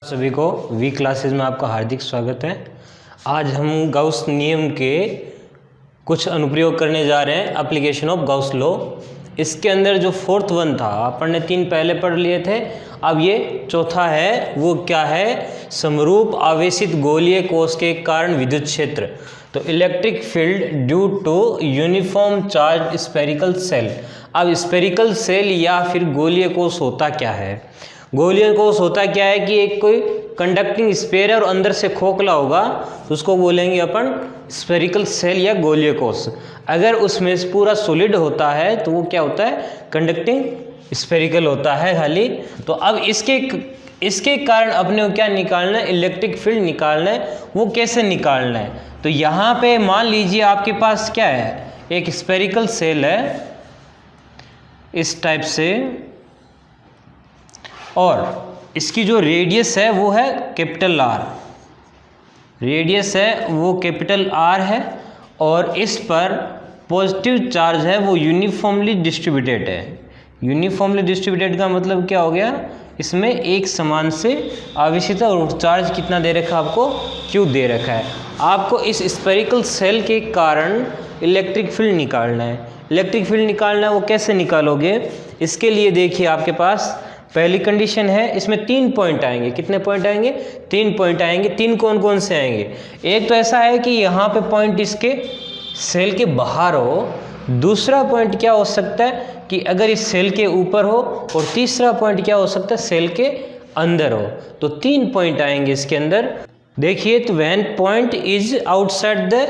सभी को we classes में आपका हार्दिक स्वागत है। आज हम गाउस नियम के कुछ अनुप्रयोग करने जा रहे हैं, एप्लीकेशन ऑफ गाउस लॉ। इसके अंदर जो फोर्थ वन था अपन ने 3 पहले पढ़ लिए थे, अब ये चौथा है। वो क्या है? समरूप आवेशित गोलीय कोश के कारण विद्युत क्षेत्र। तो electric field due to uniform charge spherical shell. अब स्फेरिकल सेल या फिर गोलीय कोश होता क्या है? गोलीय कोश होता क्या है कि एक कोई कंडक्टिंग स्फीयर है और अंदर से खोखला होगा, तो उसको बोलेंगे अपन स्फेरिकल सेल या गोलीय कोश। अगर उसमें पूरा सॉलिड होता है तो वो क्या होता है? कंडक्टिंग स्फेरिकल होता है खाली। तो अब इसके कारण अपने को क्या निकालना है? इलेक्ट्रिक फील्ड निकालना है। वो कैसे निकालना है? तो यहाँ पे मान लीजिए आपके पास क्या है, एक स्फेरिकल सेल है इस टाइप से, और इसकी जो रेडियस है वो है कैपिटल आर। रेडियस है वो कैपिटल आर है, और इस पर पॉजिटिव चार्ज है वो यूनिफॉर्मली डिस्ट्रीब्यूटेड है। यूनिफॉर्मली डिस्ट्रीब्यूटेड का मतलब क्या हो गया? इसमें एक समान से आवेशित है, और चार्ज कितना दे रखा है आपको? Q दे रखा है। आपको इस स्फेरिकल सेल के कारण इलेक्ट्रिक फील्ड निकालना है। इलेक्ट्रिक फील्ड निकालना है, वो कैसे निकालोगे? इसके लिए देखिए आपके पास पहली कंडीशन है, इसमें 3 पॉइंट आएंगे। कितने पॉइंट आएंगे? 3 पॉइंट आएंगे। 3 कौन कौन से आएंगे? एक तो ऐसा है कि यहाँ पे पॉइंट इसके सेल के बाहर हो। दूसरा पॉइंट क्या हो सकता है कि अगर इस सेल के ऊपर हो, और तीसरा पॉइंट क्या हो सकता है? सेल के अंदर हो। तो 3 पॉइंट आएंगे इसके अंदर। देखिए, तो when point is outside the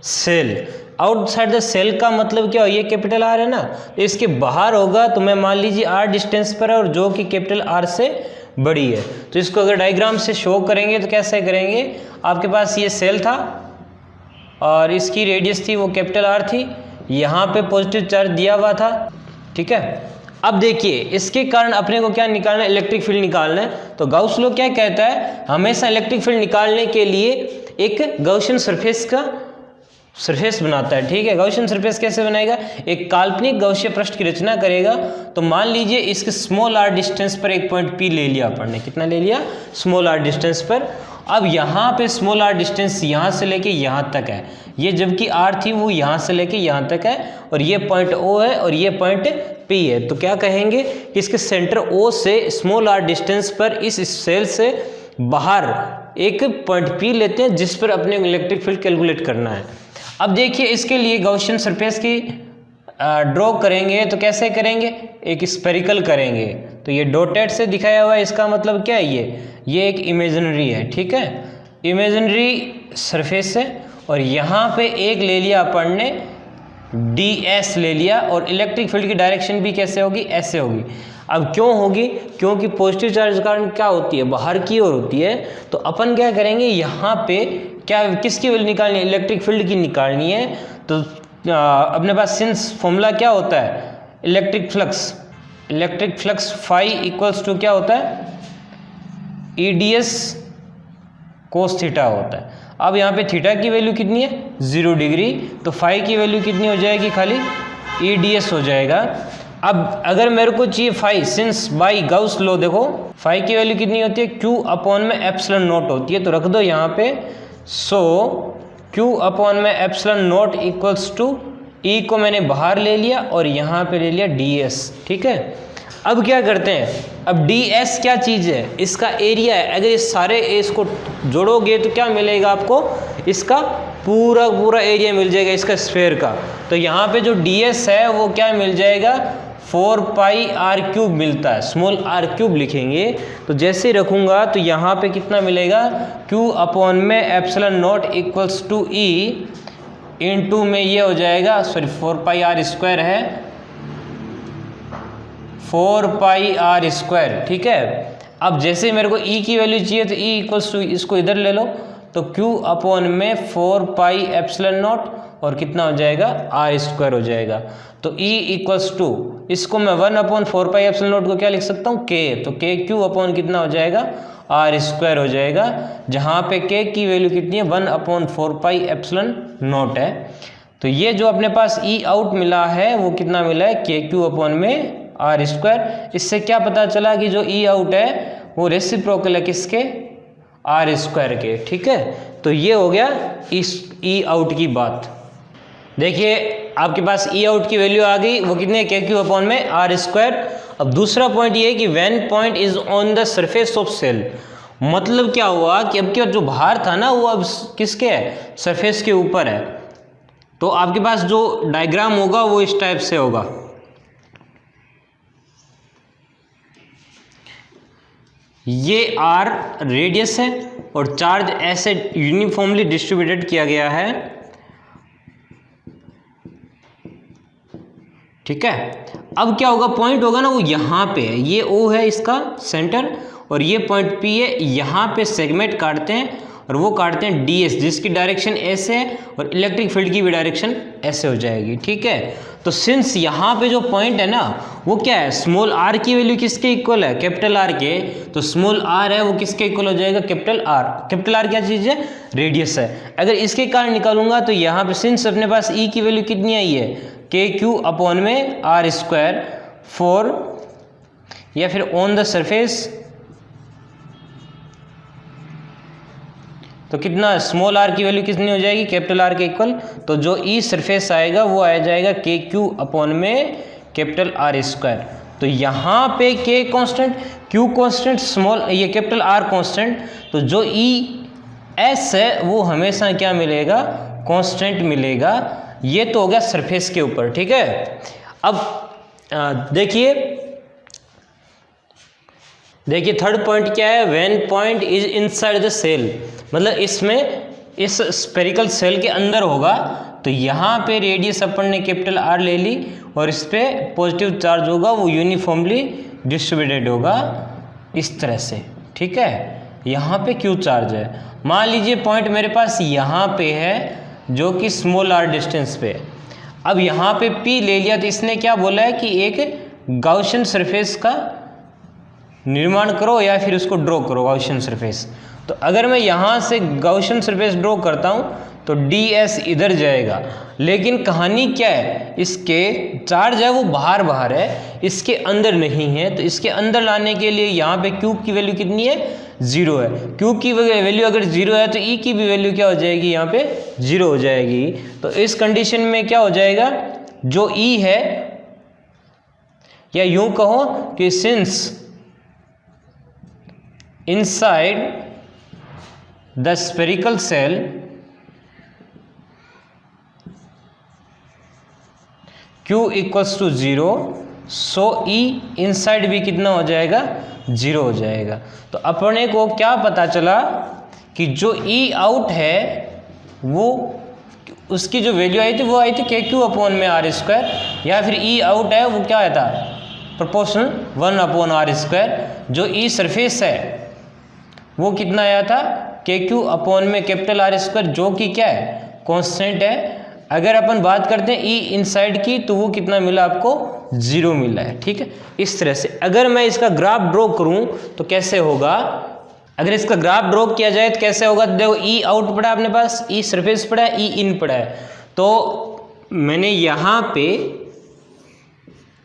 shell. Outside the shell का मतलब क्या हो? ये कैपिटल आर है ना, तो इसके बाहर होगा तो मैं मान लीजिए आर डिस्टेंस पर है, और जो कि कैपिटल आर से बड़ी है। तो इसको अगर डायग्राम से शो करेंगे तो कैसे करेंगे? आपके पास ये सेल था और इसकी रेडियस थी वो कैपिटल आर थी, यहाँ पे पॉजिटिव चार्ज दिया हुआ था, ठीक है। अब देखिए, इसके कारण अपने को क्या निकालना है? इलेक्ट्रिक फील्ड निकालना है। तो गाउस लॉ क्या कहता है? हमेशा इलेक्ट्रिक फील्ड निकालने के लिए एक गाउसियन सरफेस का सरफेस बनाता है, ठीक है। गाउसियन सरफेस कैसे बनाएगा? एक काल्पनिक गाउसीय पृष्ठ की रचना करेगा। तो मान लीजिए इसके स्मॉल आर डिस्टेंस पर एक पॉइंट P ले लिया अपन ने। कितना ले लिया? स्मॉल आर डिस्टेंस पर। अब यहाँ पे स्मॉल आर डिस्टेंस यहाँ से लेके यहाँ तक है। ये जबकि आर थी वो यहाँ से लेके यहाँ तक है, और ये पॉइंट O है और ये पॉइंट P है। तो क्या कहेंगे कि इसके सेंटर O से स्मॉल आर डिस्टेंस पर इस सेल से बाहर एक पॉइंट P लेते हैं, जिस पर अपने इलेक्ट्रिक फील्ड कैलकुलेट करना है। अब देखिए, इसके लिए गाउसियन सरफेस की ड्रॉ करेंगे तो कैसे करेंगे? एक स्फेरिकल करेंगे। तो ये डॉटेड से दिखाया हुआ है, इसका मतलब क्या है? ये एक इमेजिनरी है, ठीक है। इमेजिनरी सरफेस है, और यहाँ पे एक ले लिया अपन ने ds ले लिया, और इलेक्ट्रिक फील्ड की डायरेक्शन भी कैसे होगी? ऐसे होगी। अब क्यों होगी? क्योंकि पॉजिटिव चार्ज कारण क्या होती है? बाहर की ओर होती है। तो अपन क्या करेंगे, यहाँ पे क्या किसकी वैल्यू निकालनी है? इलेक्ट्रिक फील्ड की निकालनी है। तो अपने पास सिंस फॉर्मूला क्या होता है? Electric flux phi equals to क्या होता है? EDS कोस थीटा होता है। अब यहाँ पे थीटा की वैल्यू कितनी है? 0 डिग्री। तो फाई की वैल्यू कितनी हो जाएगी? खाली EDS हो जाएगा। अब अगर मेरे को चाहिए phi, since by Gauss law देखो फाई की वैल्यू कितनी होती है? Q अपॉन में एप्सिलॉन नॉट होती है। तो रख दो यहाँ पे। सो Q अपॉन में epsilon naught equals to E को मैंने बाहर ले लिया और यहाँ पे ले लिया DS, ठीक है। अब क्या करते हैं? अब DS क्या चीज़ है? इसका एरिया है। अगर इस सारे इसको जोड़ोगे तो क्या मिलेगा आपको? इसका पूरा एरिया मिल जाएगा इसका स्फीयर का। तो यहाँ पे जो DS है वो क्या मिल जाएगा? 4 पाई r³ मिलता है। स्मॉल r³ लिखेंगे तो जैसे रखूँगा तो यहाँ पे कितना मिलेगा? Q अपॉन में epsilon naught equals to E into में ये हो जाएगा, सॉरी 4 पाई r² है, 4 पाई r², ठीक है। अब जैसे मेरे को E की वैल्यू चाहिए तो E इक्वल्स टू, इसको इधर ले लो, तो Q अपॉन में 4 पाई एप्सिलॉन नॉट, और कितना हो जाएगा? r² हो जाएगा। तो E इक्वल्स टू, इसको मैं 1 अपॉन 4 पाई एप्सिलॉन नॉट को क्या लिख सकता हूँ? K। तो KQ अपॉन कितना हो जाएगा? r² हो जाएगा, जहाँ पे K की वैल्यू कितनी है? 1 अपॉन 4 पाई एप्सिलॉन नॉट है। तो ये जो अपने पास E आउट मिला है वो कितना मिला है? KQ अपॉन में r²। इससे क्या पता चला कि जो E आउट है वो रेसिप्रोकल है किसके, आर स्क्वायर के। ठीक है, तो ये हो गया इस ई आउट की बात। देखिए आपके पास ई आउट की वैल्यू आ गई, वो कितने के क्यू अपॉन में आर स्क्वायर। अब दूसरा पॉइंट ये है कि when point is on the surface of shell, मतलब क्या हुआ कि अब के जो बाहर था ना वो अब किसके है, सरफेस के ऊपर है। तो आपके पास जो डायग्राम होगा वो इस टाइप से होगा। ये आर रेडियस है और चार्ज ऐसे यूनिफॉर्मली डिस्ट्रीब्यूटेड किया गया है। ठीक है, अब क्या होगा, पॉइंट होगा ना वो यहाँ पे है, ये ओ है इसका सेंटर और ये पॉइंट पी है। यहाँ पे सेगमेंट काटते हैं और वो काटते हैं डी एस, जिसकी डायरेक्शन ऐसे है और इलेक्ट्रिक फील्ड की भी डायरेक्शन ऐसे हो जाएगी। ठीक है, तो सिंस यहाँ पे जो पॉइंट है ना वो क्या है, स्मॉल आर की वैल्यू किसके इक्वल है, कैपिटल आर के। तो स्मॉल आर है वो किसके इक्वल हो जाएगा, कैपिटल आर। कैपिटल आर क्या चीज़ है, रेडियस है। अगर इसके कारण निकालूंगा तो यहाँ पे सिंस अपने पास ई की वैल्यू कितनी आई है, के क्यू अपॉन में आर स्क्वायर फॉर, या फिर ऑन द सरफेस, तो कितना स्मॉल आर की वैल्यू कितनी हो जाएगी, कैपिटल आर के इक्वल। तो जो ई सरफेस आएगा वो आ जाएगा के क्यू अपॉन में कैपिटल आर स्क्वायर। तो यहाँ पे के कांस्टेंट, क्यू कांस्टेंट, स्मॉल ये कैपिटल आर कांस्टेंट, तो जो ई एस है वो हमेशा क्या मिलेगा, कांस्टेंट मिलेगा। ये तो हो गया सरफेस के ऊपर। ठीक है, अब देखिए थर्ड पॉइंट क्या है, when point is inside the shell, मतलब इसमें इस स्फेरिकल सेल के अंदर होगा। तो यहाँ पे रेडियस अपन ने कैपिटल आर ले ली और इस पे पॉजिटिव चार्ज होगा, वो यूनिफॉर्मली डिस्ट्रीब्यूटेड होगा इस तरह से। ठीक है, यहाँ पे क्यू चार्ज है। मान लीजिए पॉइंट मेरे पास यहाँ पे है जो कि स्मॉल आर डिस्टेंस पे। अब यहाँ पे P ले लिया तो इसने क्या बोला है कि एक गाउसियन सरफेस का निर्माण करो या फिर उसको ड्रॉ करो, गाउसियन सरफेस। तो अगर मैं यहाँ से गाउसियन सरफेस ड्रॉ करता हूँ तो ds इधर जाएगा, लेकिन कहानी क्या है, इसके चार्ज है वो बाहर है, इसके अंदर नहीं है। तो इसके अंदर लाने के लिए यहाँ पे Q की वैल्यू कितनी है, 0 है। Q की वैल्यू अगर 0 है तो E की भी वैल्यू क्या हो जाएगी, यहाँ पे 0 हो जाएगी। तो इस कंडीशन में क्या हो जाएगा, जो E है, या यूं कहो कि since inside the spherical shell Q equals to 0, so E inside भी कितना हो जाएगा, 0 हो जाएगा। तो अपने को क्या पता चला कि जो E आउट है वो उसकी जो वैल्यू आई थी वो आई थी के क्यू अपॉन में आर स्क्वायर, या फिर E आउट है वो क्या आया था, प्रोपोर्शनल 1 अपॉन आर स्क्वायर। जो E सरफेस है वो कितना आया था, के क्यू अपॉन में कैपिटल आर स्क्वायर, जो कि क्या है, कांस्टेंट है। अगर अपन बात करते हैं E इनसाइड की तो वो कितना मिला आपको, 0 मिला है। ठीक है, इस तरह से अगर मैं इसका ग्राफ ड्रॉ करूं तो कैसे होगा, अगर इसका ग्राफ ड्रॉ किया जाए तो कैसे होगा। देखो E आउट पड़ा अपने पास, E सरफेस पड़ा है, E इन पड़ा है। तो मैंने यहाँ पे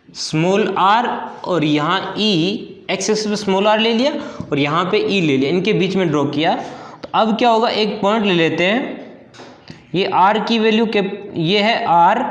स्मॉल आर और यहाँ E एक्सेस पे स्मॉल आर ले लिया और यहाँ पे E ले लिया, इनके बीच में ड्रॉ किया। तो अब क्या होगा, एक पॉइंट ले लेते हैं, ये R की वैल्यू ये है R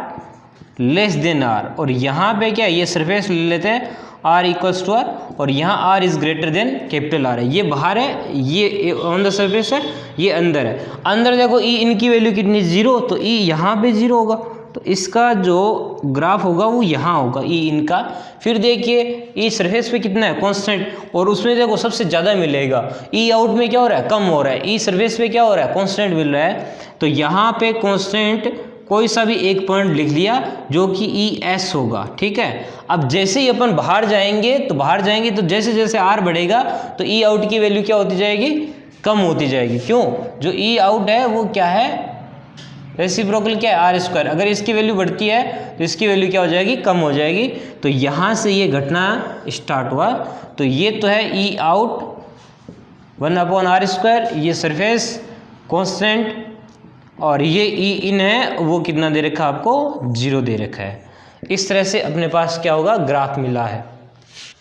लेस देन R, और यहाँ पे क्या है, ये सरफेस ले लेते हैं R इक्वल्स टू R, और यहाँ R is greater than capital R है। ये बाहर है, ये ऑन द सरफेस है, ये अंदर है। अंदर देखो E इनकी वैल्यू कितनी, 0, तो E यहाँ पे 0 होगा। तो इसका जो ग्राफ होगा वो यहाँ होगा E इनका। फिर देखिए E सरफेस पे कितना है, कांस्टेंट, और उसमें देखो सबसे ज़्यादा मिलेगा। E आउट में क्या हो रहा है, कम हो रहा है। E सरफेस पे क्या हो रहा है, कांस्टेंट मिल रहा है। तो यहाँ पे कांस्टेंट कोई सा भी एक पॉइंट लिख लिया जो कि ES होगा। ठीक है, अब जैसे ही अपन बाहर जाएंगे तो जैसे जैसे R बढ़ेगा तो E आउट की वैल्यू क्या होती जाएगी, कम होती जाएगी। क्यों, जो E आउट है वो क्या है, रेसिप्रोकल क्या है, आर स्क्वायर। अगर इसकी वैल्यू बढ़ती है तो इसकी वैल्यू क्या हो जाएगी, कम हो जाएगी। तो यहाँ से ये घटना स्टार्ट हुआ। तो ये तो है E out 1 upon r square, ये सरफेस कांस्टेंट, और ये E इन है वो कितना दे रखा है आपको, 0 दे रखा है। इस तरह से अपने पास क्या होगा, ग्राफ मिला है।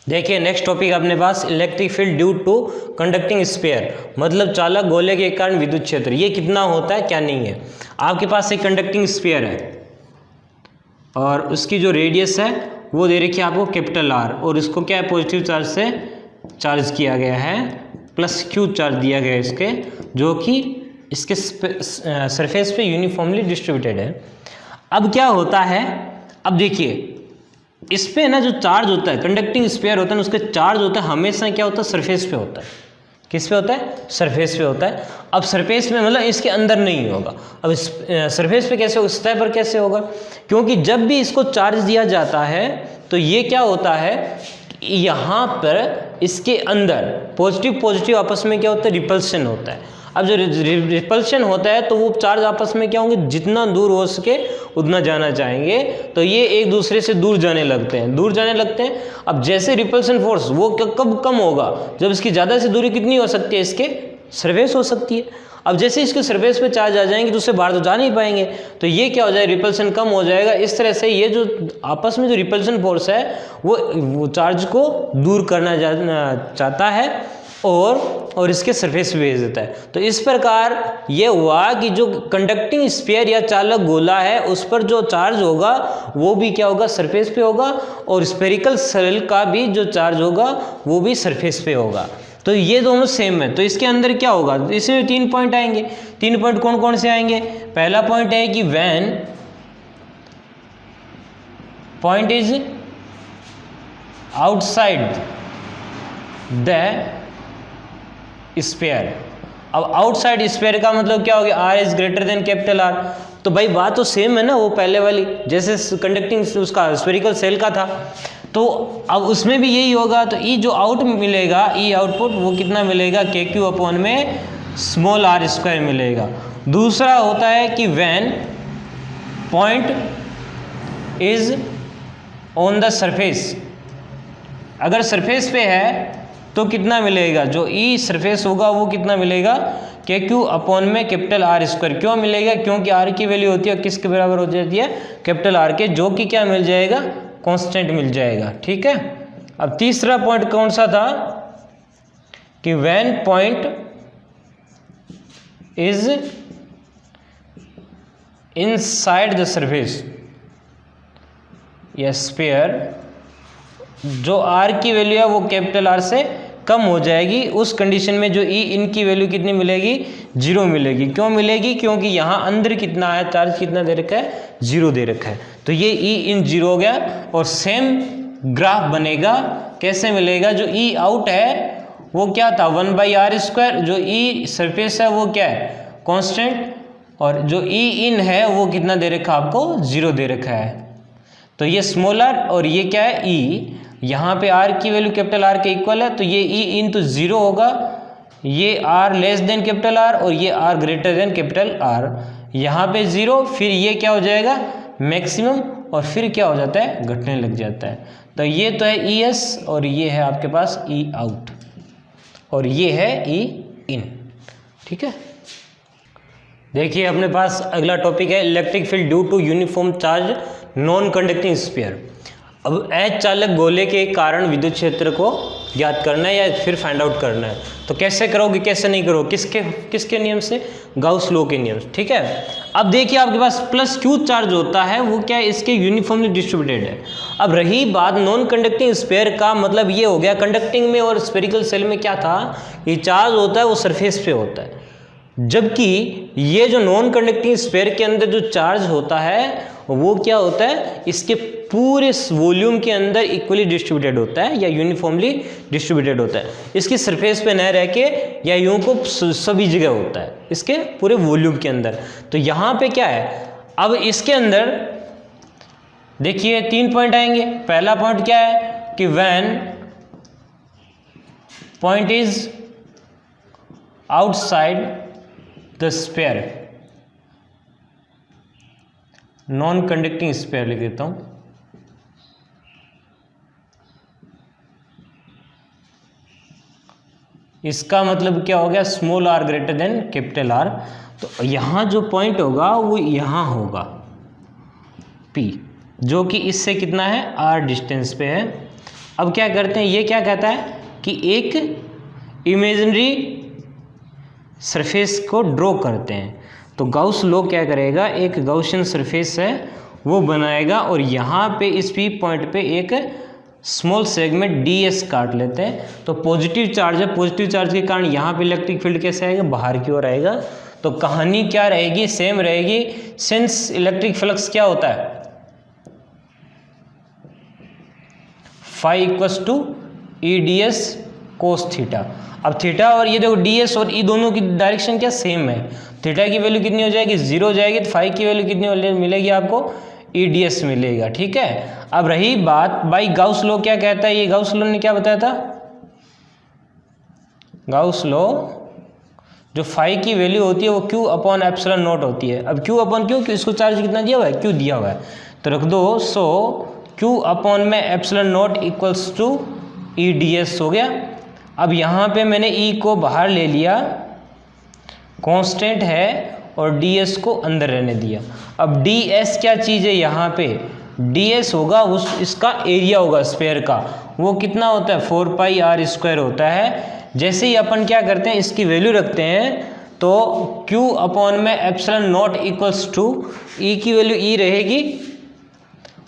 देखिए नेक्स्ट टॉपिक अपने पास electric field due to conducting sphere, मतलब चालक गोले के कारण विद्युत क्षेत्र। ये कितना होता है क्या नहीं है। आपके पास एक कंडक्टिंग स्फीयर है और उसकी जो रेडियस है वो दे रखी है आपको कैपिटल आर, और इसको क्या है पॉजिटिव चार्ज से चार्ज किया गया है, प्लस क्यू चार्ज दिया गया है इसके, जो कि इसके सरफेस पे यूनिफॉर्मली डिस्ट्रीब्यूटेड है। अब क्या होता है, अब देखिए इस पे ना जो चार्ज होता है, कंडक्टिंग स्फीयर होता है, उसका चार्ज होता है हमेशा क्या होता है, सरफेस पे होता है। किस पे होता है, सरफेस पे होता है। अब सरफेस में मतलब इसके अंदर नहीं होगा। अब इस सरफेस पे कैसे होगा, सतह पर कैसे होगा, क्योंकि जब भी इसको चार्ज दिया जाता है तो ये क्या होता है, यहाँ पर इसके अंदर पॉजिटिव पॉजिटिव आपस में क्या होता है, रिपल्शन होता है। अब जो रिपल्शन होता है तो वो चार्ज आपस में क्या होंगे, जितना दूर हो सके उतना जाना चाहेंगे, तो ये एक दूसरे से दूर जाने लगते हैं, दूर जाने लगते हैं। अब जैसे रिपल्शन फोर्स वो कब कम होगा, जब इसकी ज़्यादा से दूरी कितनी हो सकती है, इसके सरफेस हो सकती है। अब जैसे इसके सरफेस पे चार्ज आ जाएंगे तो उससे बाहर तो जा नहीं पाएंगे, तो ये क्या हो जाएगा, रिपल्शन कम हो जाएगा। इस तरह से ये जो आपस में जो रिपल्शन फोर्स है वो चार्ज को दूर करना चाहता है और इसके सरफेस पे भेज देता है। तो इस प्रकार ये हुआ कि जो कंडक्टिंग स्फीयर या चालक गोला है उस पर जो चार्ज होगा वो भी क्या होगा, सरफेस पे होगा, और स्फेरिकल सेल का भी जो चार्ज होगा वो भी सरफेस पे होगा। तो ये दोनों सेम है। तो इसके अंदर क्या होगा, इसमें 3 पॉइंट आएंगे। 3 पॉइंट कौन कौन से आएंगे। पहला पॉइंट है कि when point is outside the sphere. अब आउटसाइड स्फीयर का मतलब क्या हो गया, r is greater than capital r. तो भाई बात तो सेम है ना, वो पहले वाली जैसे कंडक्टिंग उसका स्फेरिकल सेल का था, तो अब उसमें भी यही होगा। तो ई जो आउट मिलेगा, ई आउटपुट वो कितना मिलेगा, के क्यू अपॉन में स्मॉल आर स्क्वायर मिलेगा। दूसरा होता है कि when point is on the surface, अगर सरफेस पे है तो कितना मिलेगा, जो ई सरफेस होगा वो कितना मिलेगा, के क्यू अपॉन में कैपिटल आर स्क्वायर। क्यों मिलेगा, क्योंकि आर की वैल्यू होती है किसके बराबर हो जाती है, कैपिटल आर के, जो कि क्या मिल जाएगा, कांस्टेंट मिल जाएगा। ठीक है। अब तीसरा पॉइंट कौन सा था कि when point is inside the surface या स्फीयर, जो आर की वैल्यू है वो कैपिटल आर से कम हो जाएगी। उस कंडीशन में जो ई इन की वैल्यू कितनी मिलेगी, 0 मिलेगी। क्यों मिलेगी, क्योंकि यहाँ अंदर कितना है, चार्ज कितना दे रखा है, 0 दे रखा है। तो ये ई इन 0 हो गया और सेम ग्राफ बनेगा। कैसे मिलेगा, जो ई आउट है वो क्या था, 1/r², जो ई सरफेस है वो क्या है, कांस्टेंट, और जो ई इन है वो कितना दे रखा है आपको, 0 दे रखा है। तो ये स्मॉल आर और ये क्या है, ई, यहाँ पे आर की वैल्यू कैपिटल आर के इक्वल है, तो ये ई इन तो 0 होगा, ये r less than capital r और ये r greater than capital r, यहाँ पे 0, फिर ये क्या हो जाएगा मैक्सिमम, और फिर क्या हो जाता है, घटने लग जाता है। तो ये तो है ई एस और ये है आपके पास ई आउट और ये है ई इन। ठीक है। देखिए अपने पास अगला टॉपिक है electric field due to uniform charge non conducting sphere. अब अचालक चालक गोले के कारण विद्युत क्षेत्र को ज्ञात करना है या फिर फाइंड आउट करना है। तो कैसे करोगे, कैसे नहीं करोगे, किसके नियम से, गाउस लॉ के नियम से। ठीक है। अब देखिए आपके पास प्लस क्यू चार्ज होता है वो क्या है, इसके यूनिफॉर्मली डिस्ट्रीब्यूटेड है। अब रही बात नॉन कंडक्टिंग स्फीयर का, मतलब ये हो गया कंडक्टिंग में और स्फेरिकल सेल में क्या था, ये चार्ज होता है वो सरफेस पे होता है, जबकि ये जो नॉन कंडक्टिंग स्फीयर के अंदर जो चार्ज होता है वो क्या होता है, इसके पूरे वॉल्यूम के अंदर इक्वली डिस्ट्रीब्यूटेड होता है या यूनिफॉर्मली डिस्ट्रीब्यूटेड होता है। इसकी सरफेस पे न रह के या यूं को सभी जगह होता है, इसके पूरे वॉल्यूम के अंदर। तो यहाँ पे क्या है, अब इसके अंदर देखिए 3 पॉइंट आएंगे। पहला पॉइंट क्या है कि when point is outside the sphere, non conducting sphere लिख देता हूं, इसका मतलब क्या हो गया, small r greater than capital r. तो यहां जो पॉइंट होगा वो यहां होगा P, जो कि इससे कितना है, R डिस्टेंस पे है, अब क्या करते हैं, ये क्या कहता है कि एक इमेजिनरी सरफेस को ड्रॉ करते हैं। तो गाउस लॉ क्या करेगा, एक गाउसियन सरफेस है वो बनाएगा और यहाँ पे इस पी पॉइंट पे एक स्मॉल सेगमेंट ds काट लेते हैं। तो पॉजिटिव चार्ज है, पॉजिटिव चार्ज के कारण यहाँ पे इलेक्ट्रिक फील्ड कैसे आएगा, बाहर की ओर आएगा। तो कहानी क्या रहेगी, सेम रहेगी, सिंस इलेक्ट्रिक फ्लक्स क्या होता है, phi equals to E D S cos theta. अब थीटा और ये देखो ds और ई दोनों की डायरेक्शन क्या सेम है। थीटा की वैल्यू कितनी हो जाएगी, 0 हो जाएगी, तो फाई की वैल्यू कितनी मिलेगी आपको, EDS मिलेगा। ठीक है, अब रही बात भाई गाउस लॉ क्या कहता है, ये गाउस लॉ ने क्या बताया था, गाउस लॉ जो फाई की वैल्यू होती है वो Q अपॉन एप्सिलॉन नॉट होती है। अब Q अपॉन क्यों, इसको चार्ज कितना दिया हुआ है, Q दिया हुआ है, तो रख दो। सो Q अपॉन में epsilon naught equals to EDS हो गया। अब यहाँ पे मैंने E को बाहर ले लिया, कांस्टेंट है, और ds को अंदर रहने दिया। अब ds क्या चीज़ है, यहाँ पे ds होगा इसका एरिया होगा स्फीयर का, वो कितना होता है 4 पाई r² होता है। जैसे ही अपन क्या करते हैं, इसकी वैल्यू रखते हैं, तो q अपॉन में epsilon naught equals to e की वैल्यू e रहेगी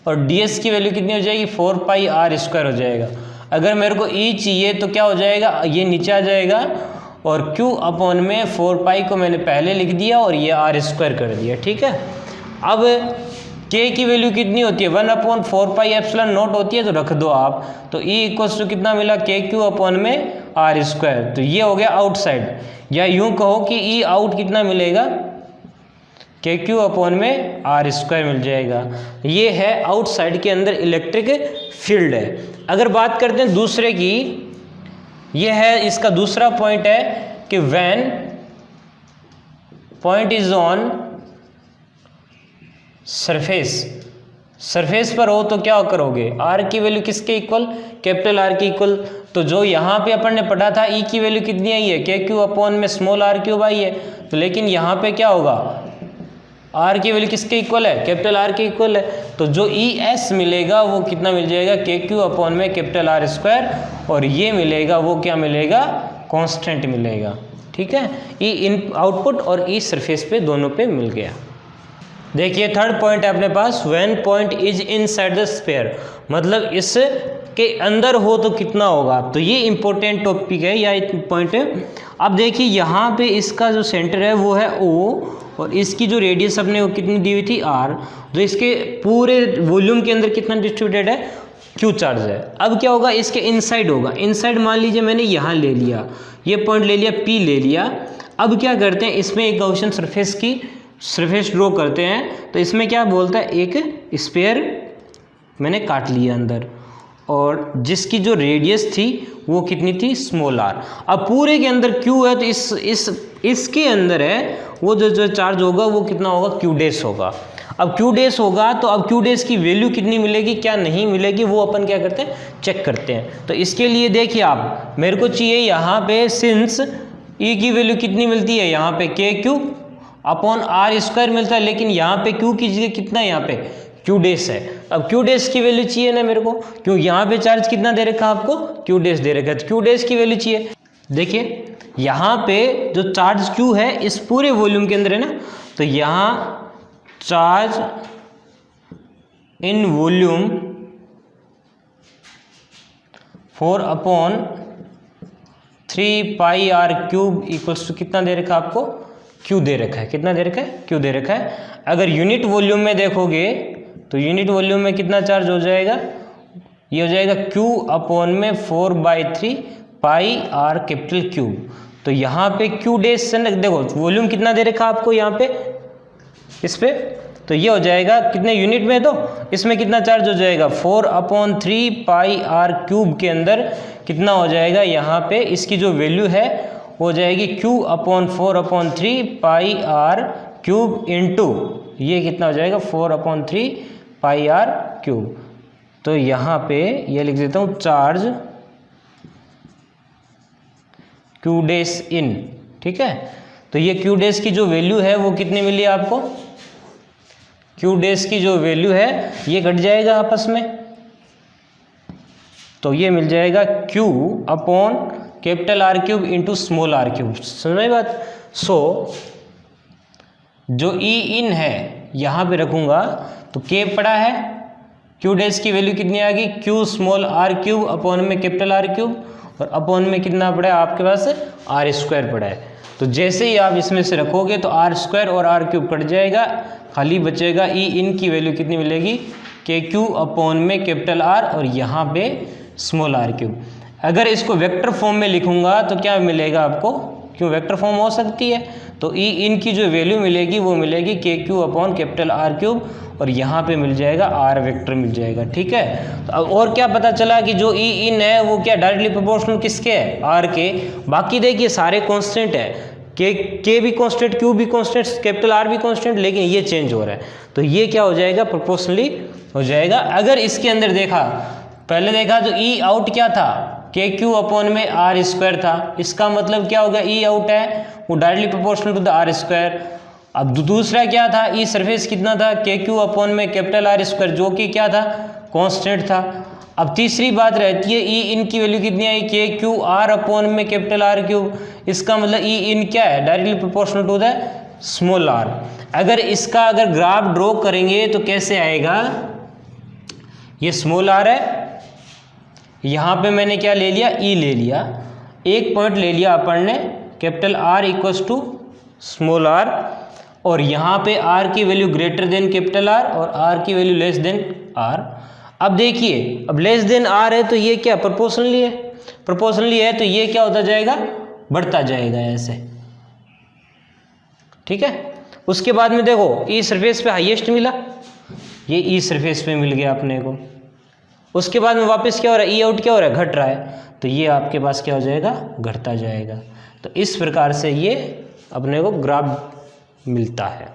और ds की वैल्यू कितनी हो जाएगी 4 पाई r² हो जाएगा। अगर मेरे को e चाहिए तो क्या हो जाएगा, ये नीचे आ जाएगा और Q अपॉन में 4 पाई को मैंने पहले लिख दिया और ये r² कर दिया। ठीक है, अब K की वैल्यू कितनी होती है, 1 अपॉन 4 पाई एप्सिलॉन नॉट होती है, तो रख दो आप। तो E इक्वल्स टू कितना मिला, KQ अपॉन में r²। तो ये हो गया आउटसाइड, या यूं कहो कि E आउट कितना मिलेगा, KQ अपॉन में r² मिल जाएगा। ये है आउटसाइड के अंदर इलेक्ट्रिक फील्ड है। अगर बात करते हैं दूसरे की, यह है इसका दूसरा पॉइंट है कि when point is on surface, surface पर हो तो क्या करोगे, r की वैल्यू किसके इक्वल, कैपिटल R के इक्वल। तो जो यहाँ पे अपन ने पढ़ा था E की वैल्यू कितनी आई है, KQ अपॉन में स्मॉल r³ आई है। तो लेकिन यहाँ पे क्या होगा, R की वैल्यू किसके इक्वल है, कैपिटल R के इक्वल है। तो जो ES मिलेगा वो कितना मिल जाएगा, KQ अपॉन में कैपिटल R², और ये मिलेगा वो क्या मिलेगा, कांस्टेंट मिलेगा। ठीक है, E इन आउटपुट और E सरफेस पे दोनों पे मिल गया। देखिए थर्ड पॉइंट है अपने पास, when point is inside the sphere, मतलब इस के अंदर हो तो कितना होगा। तो ये इंपॉर्टेंट टॉपिक है या पॉइंट है। अब देखिए यहाँ पे इसका जो सेंटर है वो है O, और इसकी जो रेडियस अपने को कितनी दी हुई थी R, जो इसके पूरे वॉल्यूम के अंदर कितना डिस्ट्रीब्यूटेड है, Q चार्ज है। अब क्या होगा, इसके इनसाइड होगा, इनसाइड मान लीजिए मैंने यहाँ ले लिया, ये पॉइंट ले लिया, P ले लिया। अब क्या करते हैं, इसमें एक गॉसियन सरफेस की सरफेस ड्रॉ करते हैं। तो इसमें क्या बोलता है, एक स्फीयर मैंने काट लिया अंदर, और जिसकी जो रेडियस थी वो कितनी थी, स्मॉल r। अब पूरे के अंदर Q है, तो इसके अंदर है वो जो चार्ज होगा वो कितना होगा, Q डैश होगा। अब Q डैश होगा तो अब Q डैश की वैल्यू कितनी मिलेगी, क्या नहीं मिलेगी, वो अपन क्या करते हैं, चेक करते हैं। तो इसके लिए देखिए आप, मेरे को चाहिए यहाँ पे सिंस E की वैल्यू कितनी मिलती है, यहाँ पे KQ अपॉन r² मिलता है, लेकिन यहाँ पे Q की जगह कितना है, यहाँ पे Q डैश है। अब Q डैश की वैल्यू चाहिए ना मेरे को, क्यों यहाँ पे चार्ज कितना दे रखा है आपको, Q डैश दे रखा है, तो Q डैश की वैल्यू चाहिए। देखिए यहाँ पे जो चार्ज Q है इस पूरे वॉल्यूम के अंदर है ना, तो यहाँ charge in volume 4 upon 3 pi r³ equals to कितना दे रखा है आपको, Q दे रखा है। कितना दे रखा है, Q दे रखा है। अगर यूनिट वॉल्यूम में देखोगे तो यूनिट वॉल्यूम में कितना चार्ज हो जाएगा, ये हो जाएगा Q अपॉन में 4/3 पाई r कैपिटल Q। तो यहाँ पे Q डैश से देखो वॉल्यूम कितना दे रखा आपको यहाँ पे इस पे, तो ये हो जाएगा कितने यूनिट में, तो इसमें कितना चार्ज हो जाएगा 4/3 पाई r³ के अंदर कितना हो जाएगा, यहाँ पे इसकी जो वैल्यू है हो जाएगी Q अपॉन 4/3 पाई r³ इंटू ये कितना हो जाएगा 4/3 पाई r³। तो यहाँ पे ये लिख देता हूँ चार्ज Q डैश इन। ठीक है, तो ये Q डैश की जो वैल्यू है वो कितनी मिली आपको, Q डैश की जो वैल्यू है ये घट जाएगा आपस में, तो ये मिल जाएगा Q upon capital R cube into small r cube. समझ में बात। सो जो E इन है यहाँ पे रखूँगा तो K पड़ा है, Q डैश की वैल्यू कितनी आ गई, Q small r cube upon में कैपिटल R क्यूब, और अपॉन में कितना पड़ा है आपके पास r स्क्वायर पड़ा है। तो जैसे ही आप इसमें से रखोगे तो r स्क्वायर और r क्यूब कट जाएगा, खाली बचेगा E इन की वैल्यू कितनी मिलेगी, KQ अपॉन में कैपिटल R और यहाँ पे स्मॉल r क्यूब। अगर इसको वेक्टर फॉर्म में लिखूंगा तो क्या मिलेगा आपको, क्यों वेक्टर फॉर्म हो सकती है, तो E इन की जो वैल्यू मिलेगी वो मिलेगी KQ upon capital R cube, और यहाँ पे मिल जाएगा R वेक्टर मिल जाएगा। ठीक है। तो अब और क्या पता चला कि जो E इन है वो क्या डायरेक्टली प्रोपोर्शनल किसके है, R के। बाकी देखिए सारे कांस्टेंट है, K भी कांस्टेंट, Q भी कांस्टेंट, कैपिटल R भी कांस्टेंट, लेकिन ये चेंज हो रहा है तो ये क्या हो जाएगा, प्रोपोर्शनली हो जाएगा। अगर इसके अंदर देखा, पहले देखा तो E आउट क्या था, KQ अपॉन में R स्क्वायर था, इसका मतलब क्या होगा, E आउट है वो directly proportional to the R square. अब दूसरा क्या था, E सरफेस कितना था, KQ अपॉन में कैपिटल R स्क्वायर, जो कि क्या था, कांस्टेंट था। अब तीसरी बात रहती है E इन की वैल्यू कितनी आई, KQ R अपॉन में कैपिटल R क्यूब, इसका मतलब E इन क्या है, directly proportional to the small r। अगर इसका अगर ग्राफ ड्रॉ करेंगे तो कैसे आएगा, ये स्मॉल r है, यहाँ पे मैंने क्या ले लिया, E ले लिया, एक पॉइंट ले लिया अपन ने capital R equals to small r, और यहाँ पे R की value greater than capital R और R की वैल्यू लेस देन R। अब देखिए, अब लेस देन R है तो ये क्या प्रोपोर्शनली है, प्रोपोर्शनली है तो ये क्या होता जाएगा, बढ़ता जाएगा ऐसे। ठीक है। उसके बाद में देखो E सरफेस पे हाईएस्ट मिला, ये E सरफेस पे मिल गया अपने को। उसके बाद में वापस क्या हो रहा है, E आउट क्या हो रहा है, घट रहा है, तो ये आपके पास क्या हो जाएगा, घटता जाएगा। तो इस प्रकार से ये अपने को ग्राफ मिलता है।